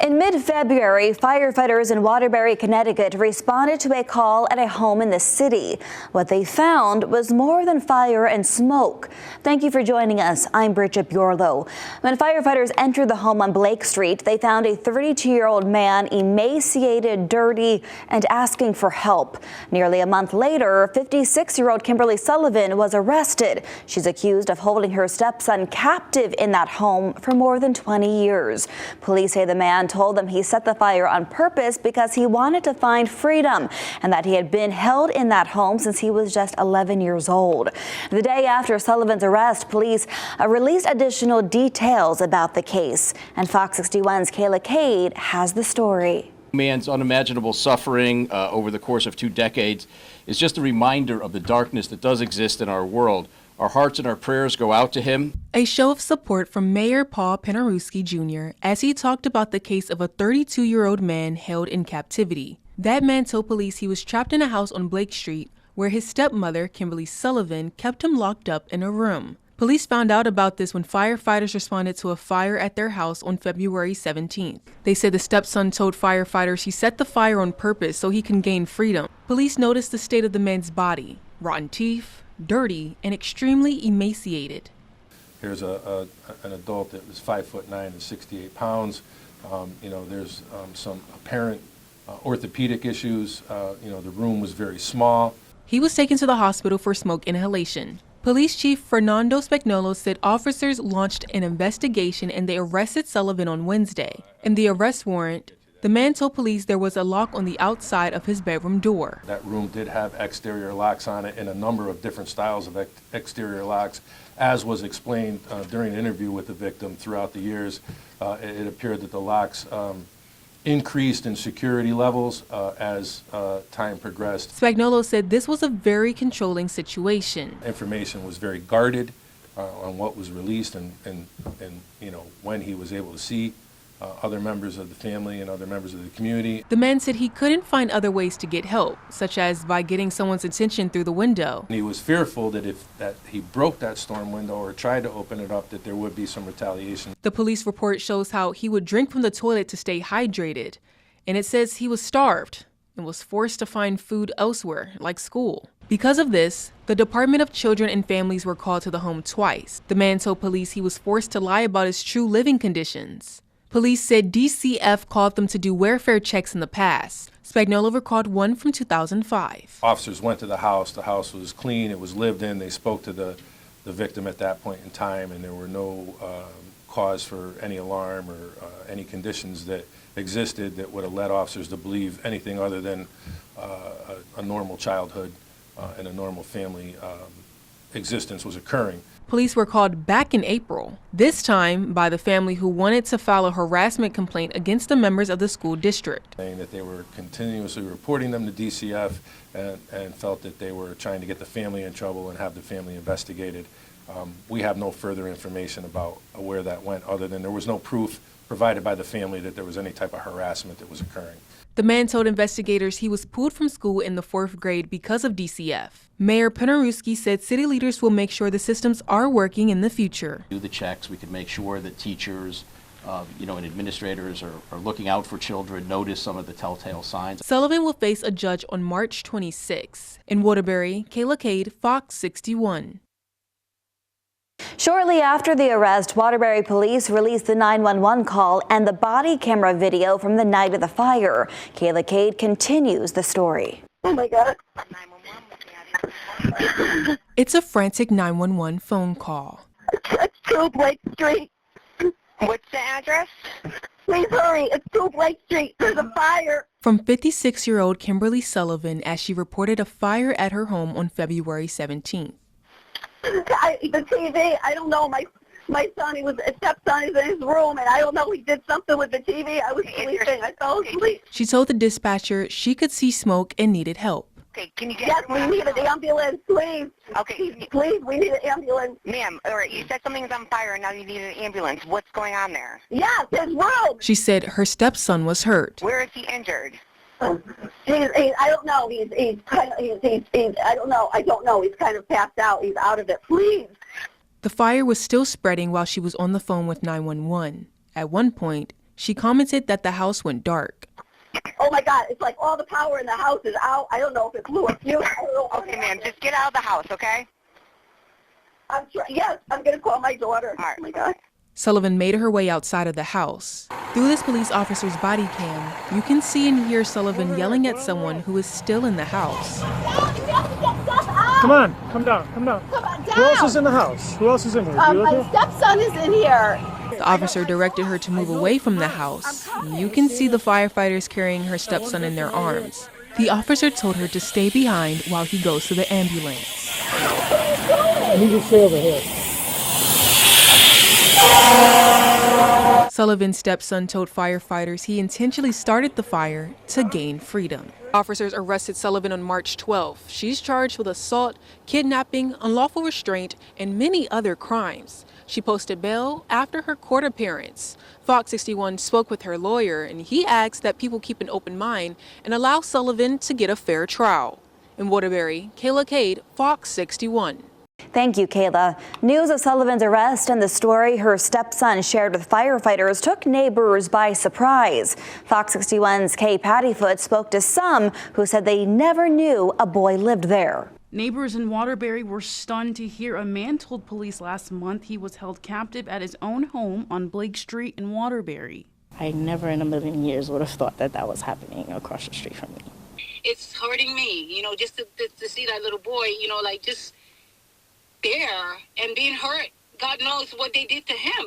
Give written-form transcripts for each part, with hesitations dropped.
In mid-February, firefighters in Waterbury, Connecticut responded to a call at a home in the city. What they found was more than fire and smoke. Thank you for joining us. I'm Bridget Bjorlo. When firefighters entered the home on Blake Street, they found a 32-year-old man emaciated, dirty, and asking for help. Nearly a month later, 56-year-old Kimberly Sullivan was arrested. She's accused of holding her stepson captive in that home for more than 20 years. Police say the man told them he set the fire on purpose because he wanted to find freedom and that he had been held in that home since he was just 11 years old. The day after Sullivan's arrest, police released additional details about the case. And Fox 61's Kayla Cade has the story. Man's unimaginable suffering over the course of 2 decades is just a reminder of the darkness that does exist in our world. Our hearts and our prayers go out to him. A show of support from Mayor Paul Penarewski Jr. as he talked about the case of a 32-year-old man held in captivity. That man told police he was trapped in a house on Blake Street where his stepmother, Kimberly Sullivan, kept him locked up in a room. Police found out about this when firefighters responded to a fire at their house on February 17th. They said the stepson told firefighters he set the fire on purpose so he can gain freedom. Police noticed the state of the man's body: rotten teeth, dirty, and extremely emaciated. Here's an adult that was 5'9" and 68 pounds. There's some apparent orthopedic issues. The room was very small. He was taken to the hospital for smoke inhalation. Police Chief Fernando Spagnolo said officers launched an investigation and they arrested Sullivan on Wednesday. In the arrest warrant, the man told police there was a lock on the outside of his bedroom door. That room did have exterior locks on it and a number of different styles of exterior locks. As was explained during an interview with the victim throughout the years, it appeared that the locks increased in security levels as time progressed. Spagnolo said this was a very controlling situation. Information was very guarded on what was released and when he was able to see other members of the family and other members of the community. The man said he couldn't find other ways to get help, such as by getting someone's attention through the window. He was fearful that if he broke that storm window or tried to open it up, that there would be some retaliation. The police report shows how he would drink from the toilet to stay hydrated, and it says he was starved and was forced to find food elsewhere, like school. Because of this, the Department of Children and Families were called to the home twice. The man told police he was forced to lie about his true living conditions. Police said DCF called them to do welfare checks in the past. Spagnolo recalled one from 2005. Officers went to the house. The house was clean. It was lived in. They spoke to the victim at that point in time, and there were no cause for any alarm or any conditions that existed that would have led officers to believe anything other than a normal childhood and a normal family existence was occurring. Police were called back in April, this time by the family who wanted to file a harassment complaint against the members of the school district. Saying that they were continuously reporting them to DCF and felt that they were trying to get the family in trouble and have the family investigated. We have no further information about where that went other than there was no proof provided by the family that there was any type of harassment that was occurring. The man told investigators he was pulled from school in the 4th grade because of DCF. Mayor Penarewski said city leaders will make sure the systems are working in the future. Do the checks, we can make sure that teachers, and administrators are looking out for children, notice some of the telltale signs. Sullivan will face a judge on March 26. In Waterbury, Kayla Cade, Fox 61. Shortly after the arrest, Waterbury police released the 911 call and the body camera video from the night of the fire. Kayla Cade continues the story. Oh my God. It's a frantic 911 phone call. It's 2 Blake Street. What's the address? Please hurry. It's 2 Blake Street. There's a fire. From 56-year-old Kimberly Sullivan as she reported a fire at her home on February 17th. The TV, I don't know. My son, a stepson, is in his room, and I don't know. He did something with the TV. I was sleeping. I fell asleep. She told the dispatcher she could see smoke and needed help. Okay, can you get Yes, we need an ambulance, please. Okay. Please, we need an ambulance. Ma'am, all right, you said something's on fire and now you need an ambulance. What's going on there? Yes, his room. She said her stepson was hurt. Where is he injured? I don't know. He's kind of. I don't know. He's kind of passed out. He's out of it. Please. The fire was still spreading while she was on the phone with 911. At one point, She commented that the house went dark. Oh my God, it's like all the power in the house is out. I don't know if it's blew a fuse. I don't know. Okay, ma'am, just get out of the house, okay? Yes, I'm going to call my daughter. All right. Oh my God. Sullivan made her way outside of the house. Through this police officer's body cam, you can see and hear Sullivan yelling at someone who is still in the house. Come on, come down, come down. Come on, Who else is in the house? Who else is in here? You my okay? stepson is in here. The officer directed her to move away from the house. You can see the firefighters carrying her stepson in their arms. The officer told her to stay behind while he goes to the ambulance. I need you to stay over here. Sullivan's stepson told firefighters he intentionally started the fire to gain freedom. Officers arrested Sullivan on March 12th. She's charged with assault, kidnapping, unlawful restraint, and many other crimes. She posted bail after her court appearance. Fox 61 spoke with her lawyer, and he asked that people keep an open mind and allow Sullivan to get a fair trial. In Waterbury, Kayla Cade, Fox 61. Thank you, Kayla. News of Sullivan's arrest and the story her stepson shared with firefighters took neighbors by surprise. Fox 61's Kay Pattyfoot spoke to some who said they never knew a boy lived there. Neighbors in Waterbury were stunned to hear a man told police last month he was held captive at his own home on Blake Street in Waterbury. I never in a million years would have thought that that was happening across the street from me. It's hurting me, just to see that little boy, just there and being hurt. God knows what they did to him,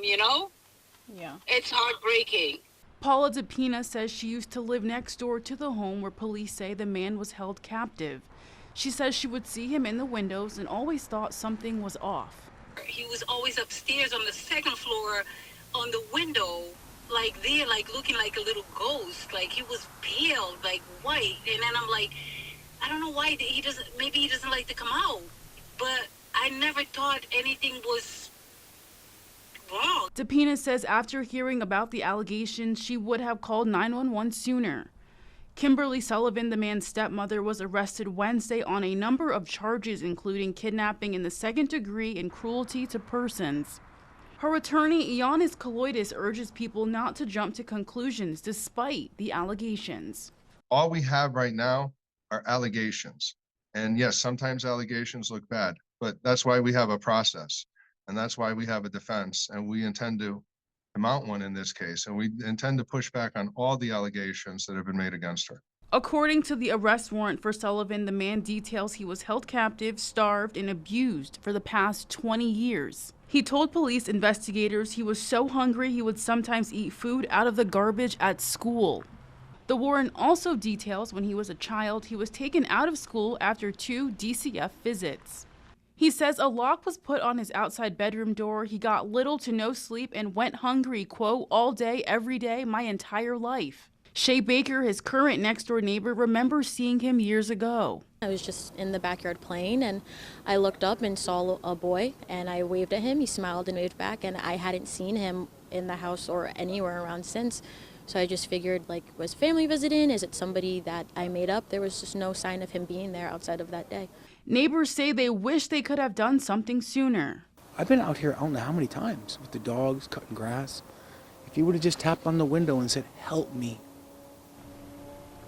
Yeah. It's heartbreaking. Paula DePina says she used to live next door to the home where police say the man was held captive. She says she would see him in the windows and always thought something was off. He was always upstairs on the second floor on the window, looking like a little ghost. Like he was pale, like white. And then I'm like, I don't know why maybe he doesn't like to come out. But I never thought anything was wrong. DePina says after hearing about the allegations, she would have called 911 sooner. Kimberly Sullivan, the man's stepmother, was arrested Wednesday on a number of charges, including kidnapping in the second degree and cruelty to persons. Her attorney, Ioannis Kaloidis, urges people not to jump to conclusions despite the allegations. All we have right now are allegations. And yes, sometimes allegations look bad, but that's why we have a process. And that's why we have a defense. And we intend to mount one in this case. And we intend to push back on all the allegations that have been made against her. According to the arrest warrant for Sullivan, the man details he was held captive, starved, and abused for the past 20 years. He told police investigators he was so hungry he would sometimes eat food out of the garbage at school. The warrant also details when he was a child, he was taken out of school after 2 DCF visits. He says a lock was put on his outside bedroom door. He got little to no sleep and went hungry, quote, all day, every day, my entire life. Shay Baker, his current next-door neighbor, remembers seeing him years ago. I was just in the backyard playing, and I looked up and saw a boy, and I waved at him. He smiled and waved back, and I hadn't seen him in the house or anywhere around since. So I just figured, was family visiting? Is it somebody that I made up? There was just no sign of him being there outside of that day. Neighbors say they wish they could have done something sooner. I've been out here I don't know how many times with the dogs cutting grass. If he would have just tapped on the window and said, help me,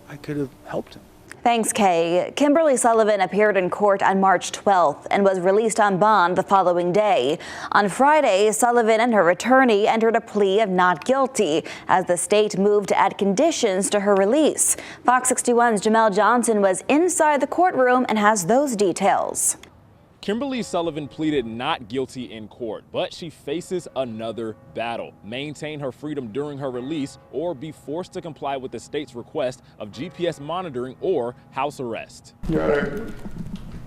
I could have helped him. Thanks, Kay. Kimberly Sullivan appeared in court on March 12th and was released on bond the following day. On Friday, Sullivan and her attorney entered a plea of not guilty as the state moved to add conditions to her release. Fox 61's Jamel Johnson was inside the courtroom and has those details. Kimberly Sullivan pleaded not guilty in court, but she faces another battle: maintain her freedom during her release or be forced to comply with the state's request of GPS monitoring or house arrest. Your Honor,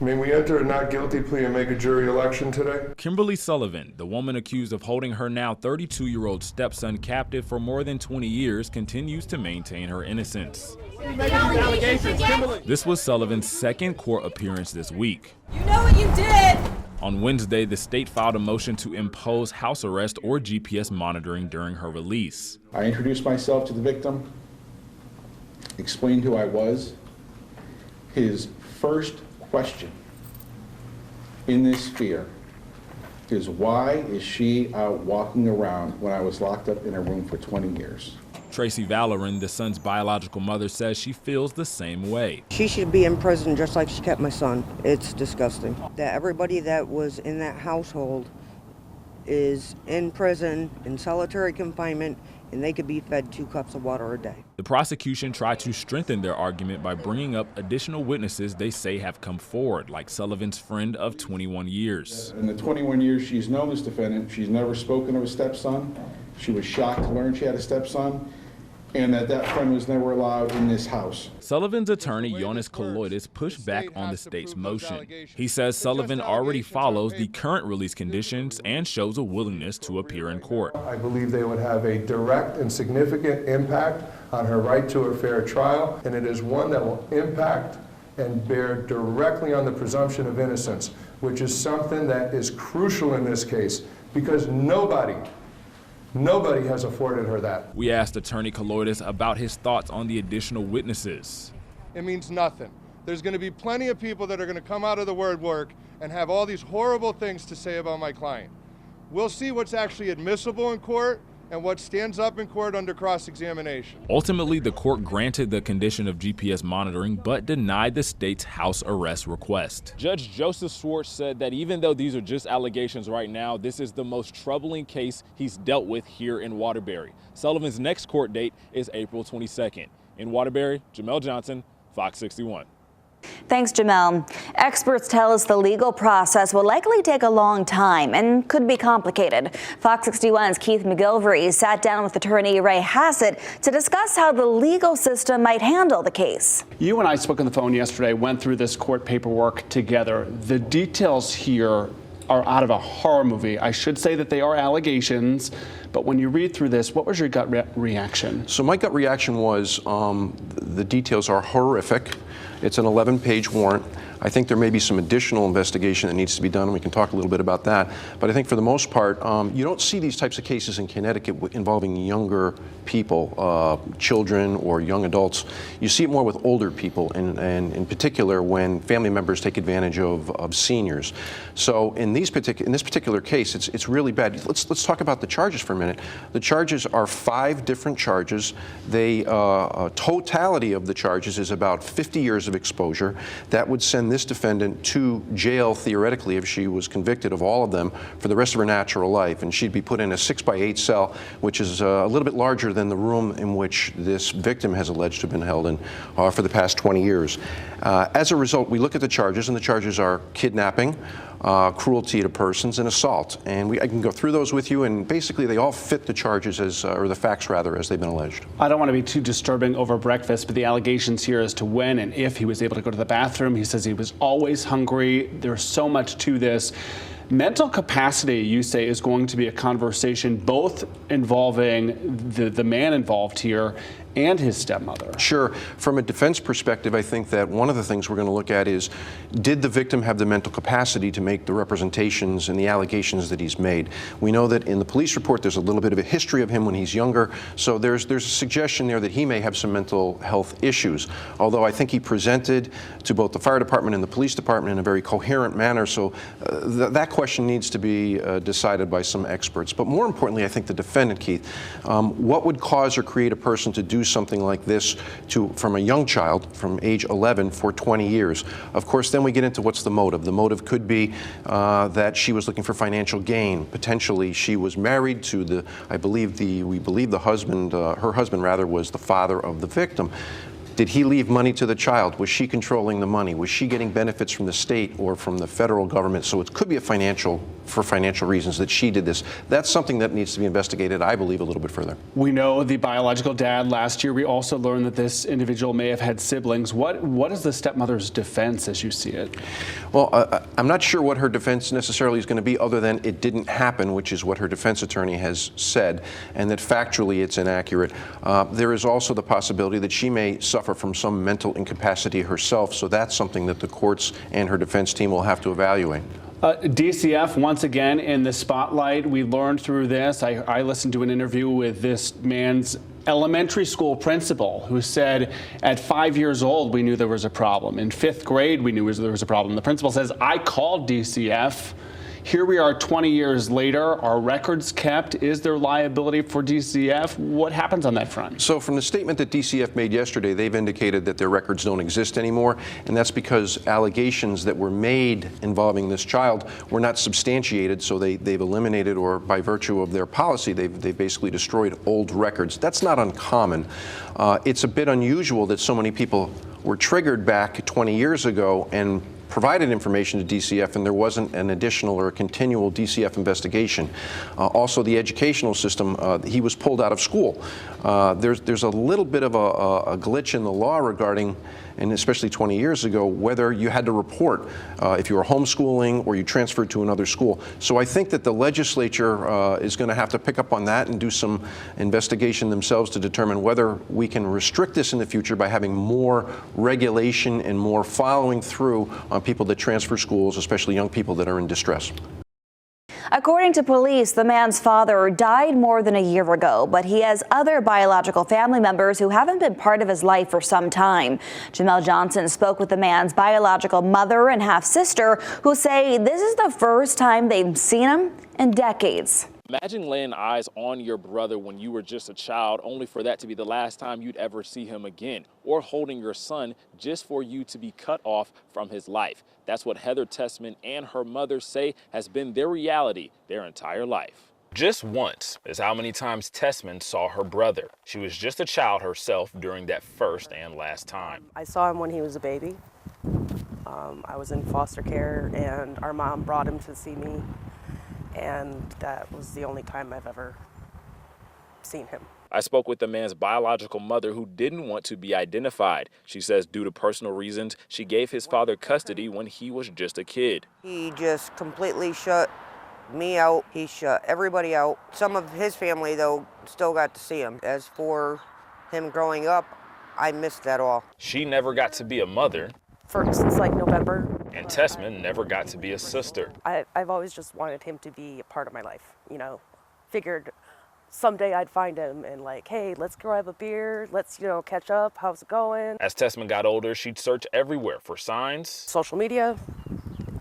may we enter a not guilty plea and make a jury election today? Kimberly Sullivan, the woman accused of holding her now 32-year-old stepson captive for more than 20 years, continues to maintain her innocence. This was Sullivan's second court appearance this week. You know what you did! On Wednesday, the state filed a motion to impose house arrest or GPS monitoring during her release. I introduced myself to the victim, explained who I was. His first question in this sphere is, why is she out walking around when I was locked up in a room for 20 years? Tracy Vallorin, the son's biological mother, says she feels the same way. She should be in prison just like she kept my son. It's disgusting that everybody that was in that household is in prison, in solitary confinement, and they could be fed 2 cups of water a day. The prosecution tried to strengthen their argument by bringing up additional witnesses they say have come forward, like Sullivan's friend of 21 years. In the 21 years she's known this defendant, she's never spoken of a stepson. She was shocked to learn she had a stepson, and that friend was never allowed in this house. Sullivan's attorney, Jonas Koloidis, pushed back on the state's motion. He says Sullivan already follows the current release conditions and shows a willingness to appear in court. I believe they would have a direct and significant impact on her right to a fair trial, and it is one that will impact and bear directly on the presumption of innocence, which is something that is crucial in this case, because nobody has afforded her that. We asked Attorney Koloidis about his thoughts on the additional witnesses. It means nothing. There's going to be plenty of people that are going to come out of the work and have all these horrible things to say about my client. We'll see what's actually admissible in court and what stands up in court under cross-examination. Ultimately, the court granted the condition of GPS monitoring, but denied the state's house arrest request. Judge Joseph Schwartz said that even though these are just allegations right now, this is the most troubling case he's dealt with here in Waterbury. Sullivan's next court date is April 22nd. In Waterbury, Jamel Johnson, Fox 61. Thanks, Jamel. Experts tell us the legal process will likely take a long time and could be complicated. Fox 61's Keith McGilvery sat down with attorney Ray Hassett to discuss how the legal system might handle the case. You and I spoke on the phone yesterday, went through this court paperwork together. The details here are out of a horror movie. I should say that they are allegations, but when you read through this, what was your gut reaction? So my gut reaction was the details are horrific. It's an 11-page warrant. I think there may be some additional investigation that needs to be done, and we can talk a little bit about that. But I think for the most part, you don't see these types of cases in Connecticut involving younger people, children or young adults. You see it more with older people, and in particular when family members take advantage of seniors. So in this particular case, it's really bad. Let's talk about the charges for a minute. The charges are 5 different charges. The totality of the charges is about 50 years of exposure. That would send this defendant to jail, theoretically, if she was convicted of all of them, for the rest of her natural life. And she'd be put in a 6x8 cell, which is a little bit larger than the room in which this victim has alleged to have been held in for the past 20 years. As a result, we look at the charges, and the charges are kidnapping, cruelty to persons, and assault. And I can go through those with you, and basically they all fit the charges or the facts rather, as they've been alleged. I don't want to be too disturbing over breakfast, but the allegations here as to when and if he was able to go to the bathroom. He says he was always hungry. There's so much to this. Mental capacity, you say, is going to be a conversation both involving the man involved here and his stepmother. Sure. From a defense perspective, I think that one of the things we're going to look at is, did the victim have the mental capacity to make the representations and the allegations that he's made? We know that in the police report there's a little bit of a history of him when he's younger, so there's a suggestion there that he may have some mental health issues. Although I think he presented to both the fire department and the police department in a very coherent manner, so that question needs to be decided by some experts. But more importantly, I think the defendant, Keith, what would cause or create a person to do something like this from a young child from age 11 for 20 years? Of course, then we get into what's the motive. The motive could be that she was looking for financial gain. Potentially, she was married to we believe the husband, her husband rather, was the father of the victim. Did he leave money to the child? Was she controlling the money? Was she getting benefits from the state or from the federal government? So it could be for financial reasons that she did this. That's something that needs to be investigated, I believe, a little bit further. We know the biological dad last year. We also learned that this individual may have had siblings. What is the stepmother's defense as you see it? Well, I'm not sure what her defense necessarily is going to be, other than it didn't happen, which is what her defense attorney has said, and that factually it's inaccurate. There is also the possibility that she may suffer from some mental incapacity herself, so that's something that the courts and her defense team will have to evaluate. DCF once again in the spotlight. We learned through this. I listened to an interview with this man's elementary school principal who said at 5 years old we knew there was a problem. In 5th grade we knew there was a problem. The principal says, I called DCF. Here we are 20 years later. Are records kept? Is there liability for DCF? What happens on that front? So from the statement that DCF made yesterday, they've indicated that their records don't exist anymore, and that's because allegations that were made involving this child were not substantiated, so they've eliminated, or by virtue of their policy, they've basically destroyed old records. That's not uncommon. It's a bit unusual that so many people were triggered back 20 years ago and provided information to DCF, and there wasn't an additional or a continual DCF investigation. Also, the educational system, he was pulled out of school. There's a little bit of a glitch in the law regarding, and especially 20 years ago, whether you had to report if you were homeschooling or you transferred to another school. So I think that the legislature is going to have to pick up on that and do some investigation themselves to determine whether we can restrict this in the future by having more regulation and more following through on people that transfer schools, especially young people that are in distress. According to police, the man's father died more than a year ago, but he has other biological family members who haven't been part of his life for some time. Jamel Johnson spoke with the man's biological mother and half-sister, who say this is the first time they've seen him in decades. Imagine laying eyes on your brother when you were just a child, only for that to be the last time you'd ever see him again, or holding your son just for you to be cut off from his life. That's what Heather Tessman and her mother say has been their reality their entire life. Just once is how many times Tessman saw her brother. She was just a child herself during that first and last time. I saw him when he was a baby. I was in foster care, and our mom brought him to see me. And that was the only time I've ever seen him. I spoke with the man's biological mother, who didn't want to be identified. She says due to personal reasons, she gave his father custody when he was just a kid. He just completely shut me out. He shut everybody out. Some of his family, though, still got to see him. As for him growing up, I missed that all. She never got to be a mother. Since like November. And Tessman never got to be a sister. I've always just wanted him to be a part of my life, you know. Figured someday I'd find him and like, hey, let's grab a beer, let's, catch up, how's it going? As Tessman got older, she'd search everywhere for signs. Social media,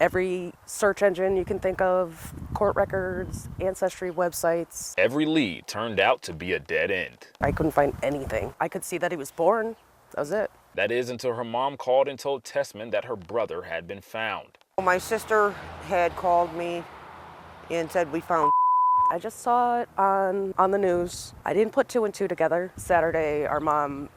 every search engine you can think of, court records, ancestry websites. Every lead turned out to be a dead end. I couldn't find anything. I could see that he was born, that was it. That is until her mom called and told Tessman that her brother had been found. My sister had called me and said, we found. I just saw it on the news. I didn't put two and two together. Saturday, our mom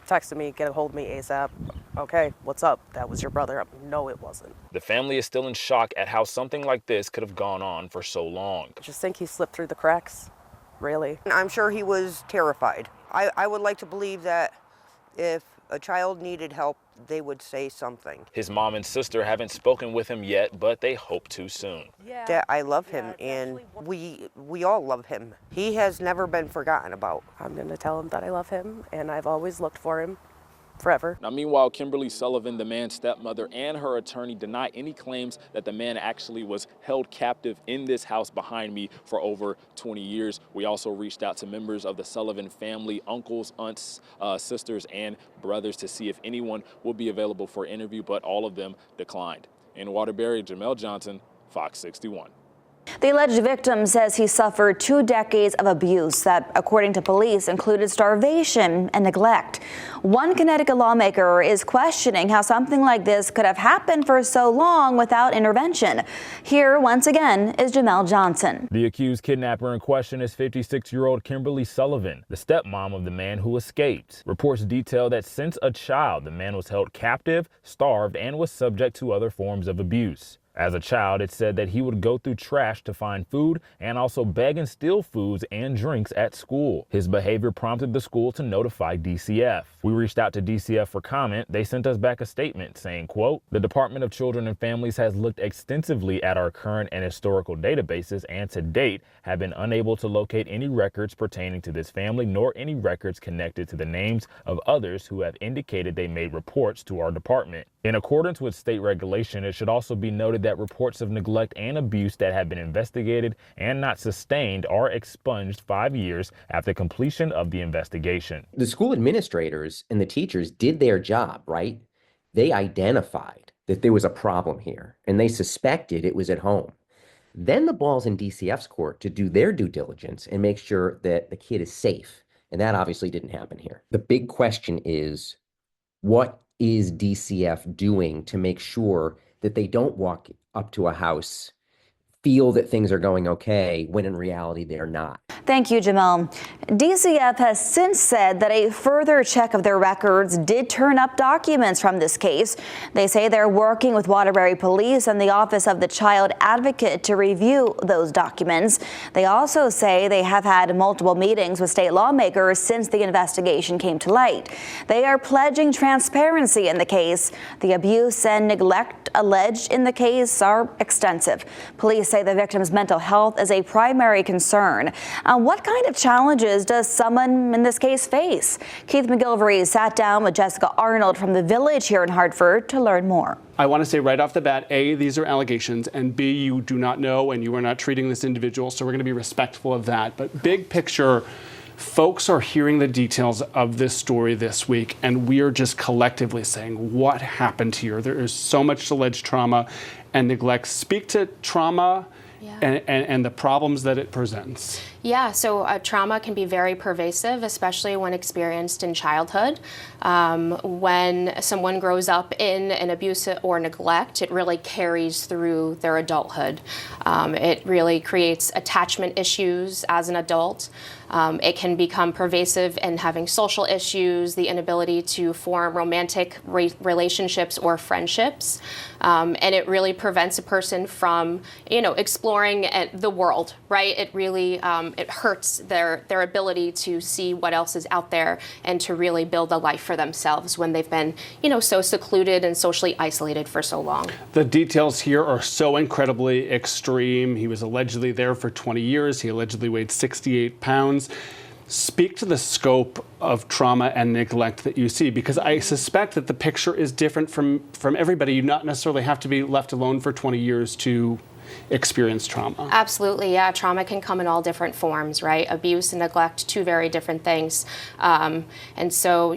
texted me, get a hold of me ASAP. Okay, what's up? That was your brother? No, it wasn't. The family is still in shock at how something like this could have gone on for so long. I just think he slipped through the cracks, really. I'm sure he was terrified. I would like to believe that if a child needed help, they would say something. His mom and sister haven't spoken with him yet, but they hope to soon. That I love him, and we all love him. He has never been forgotten about. I'm going to tell him that I love him, and I've always looked for him. Forever. Now, meanwhile, Kimberly Sullivan, the man's stepmother, and her attorney deny any claims that the man actually was held captive in this house behind me for over 20 years. We also reached out to members of the Sullivan family, uncles, aunts, sisters, and brothers to see if anyone will be available for an interview, but all of them declined. In Waterbury, Jamel Johnson, Fox 61. The alleged victim says he suffered 2 decades of abuse that, according to police, included starvation and neglect. One Connecticut lawmaker is questioning how something like this could have happened for so long without intervention. Here, once again, is Jamel Johnson. The accused kidnapper in question is 56-year-old Kimberly Sullivan, the stepmom of the man who escaped. Reports detail that since a child, the man was held captive, starved, and was subject to other forms of abuse. As a child, it said that he would go through trash to find food and also beg and steal foods and drinks at school. His behavior prompted the school to notify DCF. We reached out to DCF for comment. They sent us back a statement saying, quote, "The Department of Children and Families has looked extensively at our current and historical databases and to date have been unable to locate any records pertaining to this family nor any records connected to the names of others who have indicated they made reports to our department. In accordance with state regulation, it should also be noted that reports of neglect and abuse that have been investigated and not sustained are expunged 5 years after completion of the investigation." The school administrators and the teachers did their job, right? They identified that there was a problem here and they suspected it was at home. Then the ball's in DCF's court to do their due diligence and make sure that the kid is safe. And that obviously didn't happen here. The big question is, what is DCF doing to make sure that they don't walk up to a house, feel that things are going okay, when in reality they're not? Thank you, Jamel. DCF has since said that a further check of their records did turn up documents from this case. They say they're working with Waterbury Police and the Office of the Child Advocate to review those documents. They also say they have had multiple meetings with state lawmakers since the investigation came to light. They are pledging transparency in the case. The abuse and neglect alleged in the case are extensive. Police say the victim's mental health is a primary concern. What kind of challenges does someone in this case face? Keith McGilvery sat down with Jessica Arnold from the Village here in Hartford to learn more. I want to say right off the bat, A, these are allegations, and B, you do not know and you are not treating this individual, so we're going to be respectful of that. But big picture, folks are hearing the details of this story this week, and we are just collectively saying, what happened here? There is so much alleged trauma and neglect. Speak to trauma and the problems that it presents. Yeah, so trauma can be very pervasive, especially when experienced in childhood. When someone grows up in an abuse or neglect, it really carries through their adulthood. It really creates attachment issues as an adult. It can become pervasive in having social issues, the inability to form romantic relationships or friendships. And it really prevents a person from, exploring the world, right? It really it hurts their ability to see what else is out there and to really build a life for themselves when they've been, so secluded and socially isolated for so long. The details here are so incredibly extreme. He was allegedly there for 20 years. He allegedly weighed 68 pounds. Speak to the scope of trauma and neglect that you see, because I suspect that the picture is different from everybody. You not necessarily have to be left alone for 20 years to experience trauma. Absolutely, yeah. Trauma can come in all different forms, right? Abuse and neglect, two very different things. And so,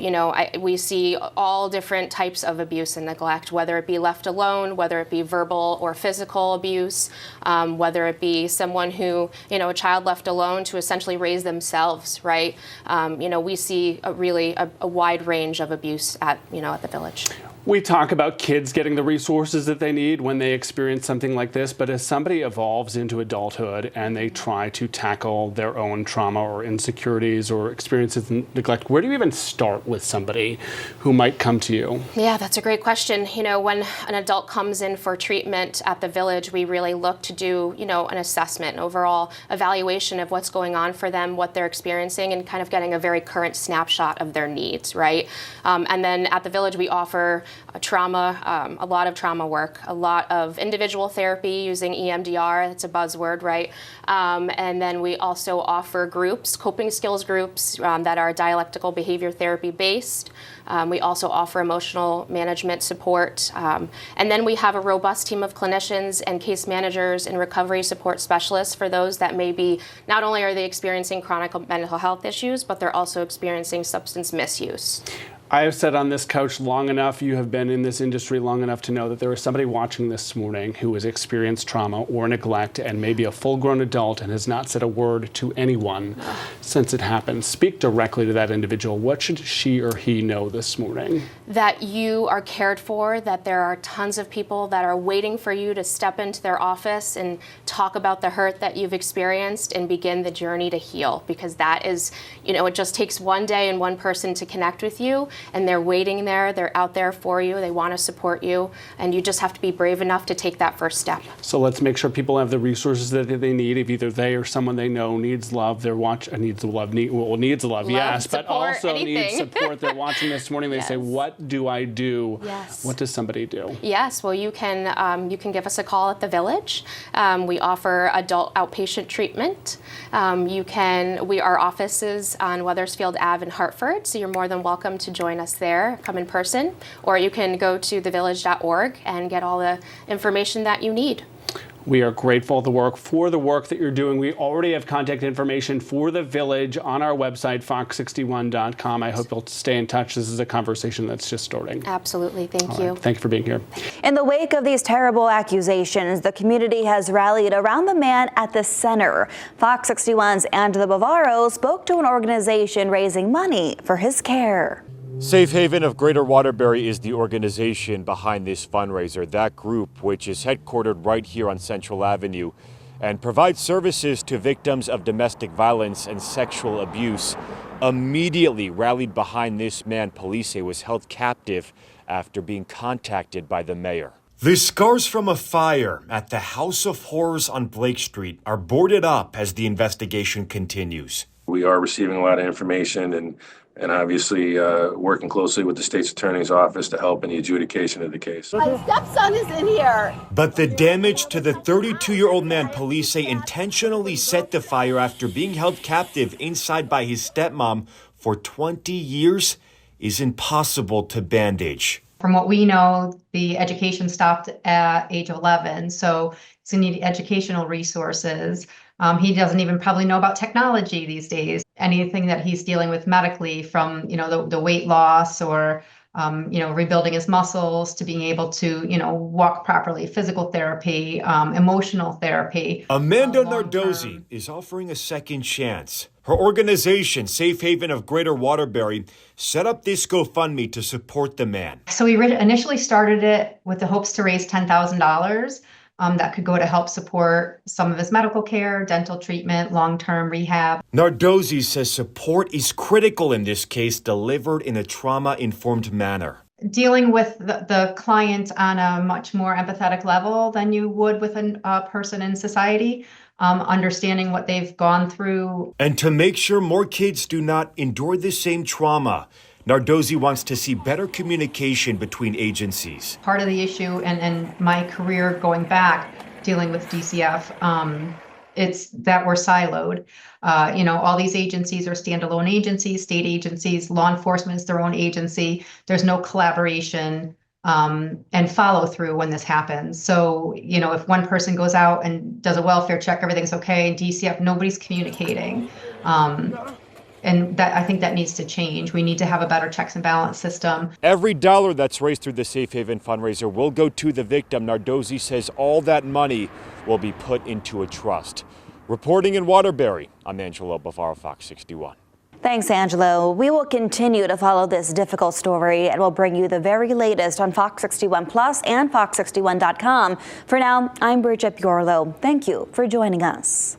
we see all different types of abuse and neglect, whether it be left alone, whether it be verbal or physical abuse, whether it be someone who, a child left alone to essentially raise themselves, right? We see a wide range of abuse at the Village. We talk about kids getting the resources that they need when they experience something like this, but as somebody evolves into adulthood and they try to tackle their own trauma or insecurities or experiences in neglect, where do you even start with somebody who might come to you? Yeah, that's a great question. When an adult comes in for treatment at the Village, we really look to do, an assessment, an overall evaluation of what's going on for them, what they're experiencing, and kind of getting a very current snapshot of their needs, right? And then at the Village, we offer trauma, a lot of trauma work, a lot of individual therapy using EMDR, that's a buzzword, right? And then we also offer groups, coping skills groups that are dialectical behavior therapy based. We also offer emotional management support. And then we have a robust team of clinicians and case managers and recovery support specialists for those that may be, not only are they experiencing chronic mental health issues, but they're also experiencing substance misuse. I have sat on this couch long enough, you have been in this industry long enough to know that there is somebody watching this morning who has experienced trauma or neglect and maybe a full-grown adult and has not said a word to anyone since it happened. Speak directly to that individual. What should she or he know this morning? That you are cared for, that there are tons of people that are waiting for you to step into their office and talk about the hurt that you've experienced and begin the journey to heal, because that is, it just takes one day and one person to connect with you. And they're waiting there, they're out there for you, they want to support you, and you just have to be brave enough to take that first step. So let's make sure people have the resources that they need. If either they or someone they know needs love, needs love, yes, but also needs support. They're watching this morning, they say, what do I do? Yes. What does somebody do? Yes, well, you can give us a call at the Village. We offer adult outpatient treatment. Our office is on Wethersfield Ave in Hartford, so you're more than welcome to join us there, come in person, or you can go to thevillage.org and get all the information that you need. We are grateful for the work that you're doing. We already have contact information for the village on our website, fox61.com. I hope you'll stay in touch. This is a conversation that's just starting. Absolutely. Thank you. Right. Thank you for being here. In the wake of these terrible accusations, the community has rallied around the man at the center. Fox 61's Angela Bavaro spoke to an organization raising money for his care. Safe Haven of Greater Waterbury is the organization behind this fundraiser. That group, which is headquartered right here on Central Avenue and provides services to victims of domestic violence and sexual abuse, immediately rallied behind this man police say was held captive after being contacted by the mayor. The scars from a fire at the House of Horrors on Blake Street are boarded up as the investigation continues. We are receiving a lot of information and obviously working closely with the state's attorney's office to help in the adjudication of the case. My stepson is in here. But the damage to the 32-year-old man police say intentionally set the fire after being held captive inside by his stepmom for 20 years is impossible to bandage. From what we know, the education stopped at age 11, so he's going to need educational resources. He doesn't even probably know about technology these days. Anything that he's dealing with medically, from the weight loss or rebuilding his muscles to being able to walk properly, physical therapy, emotional therapy. Amanda Nardozzi is offering a second chance. Her organization, Safe Haven of Greater Waterbury, set up this GoFundMe to support the man. So we initially started it with the hopes to raise $10,000. That could go to help support some of his medical care, dental treatment, long-term rehab. Nardozzi says support is critical in this case, delivered in a trauma-informed manner. Dealing with the client on a much more empathetic level than you would with a person in society, understanding what they've gone through. And to make sure more kids do not endure the same trauma, Nardozzi wants to see better communication between agencies. Part of the issue and my career going back dealing with DCF, it's that we're siloed. All these agencies are standalone agencies, state agencies, law enforcement is their own agency. There's no collaboration and follow through when this happens. So, if one person goes out and does a welfare check, everything's okay. And DCF, nobody's communicating. And I think that needs to change. We need to have a better checks and balance system. Every dollar that's raised through the Safe Haven fundraiser will go to the victim. Nardozzi says all that money will be put into a trust. Reporting in Waterbury, I'm Angelo Bavaro, Fox 61. Thanks, Angelo. We will continue to follow this difficult story and we'll bring you the very latest on Fox 61 Plus and fox61.com. For now, I'm Bridget Piorlo. Thank you for joining us.